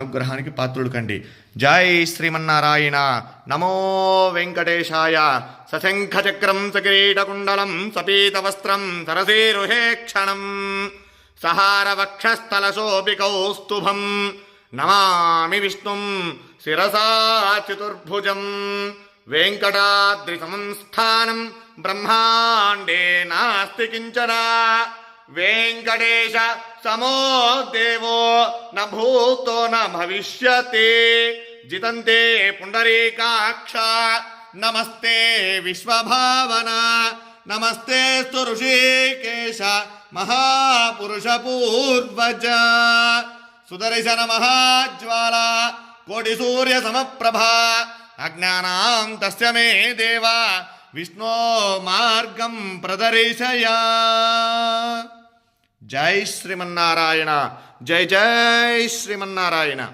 అనుగ్రహానికి పాత్రుడు కండి. జై శ్రీమన్నారాయణ. నమో వెంకటేశాయ. సశంఖచక్రం సకిరీటకుండలం సపీతవస్త్రం సరసీరుహే క్షణం సహారవక్షస్థలశోభికౌస్తుభం నమామి విష్ణుం శిరసా చతుర్భుజం. వెంకటాద్రి సంస్థానం బ్రహ్మాండే నాస్తి కించన. వెంకటేశ సమో దేవో న భూతో న భవిష్యతి. జితంతే పుండరీకాక్ష నమస్తే విశ్వభావన. నమస్తే ఋషికేశ మహాపురుష పూర్వజ. సుదర్శన మహాజ్వాల కోటి సూర్య సమప్రభ. అజ్ఞానాం తస్య మే దేవ విష్ణో మార్గం ప్రదర్శయ. జై శ్రీమన్నారాయణ. జై జై శ్రీమన్నారాయణ.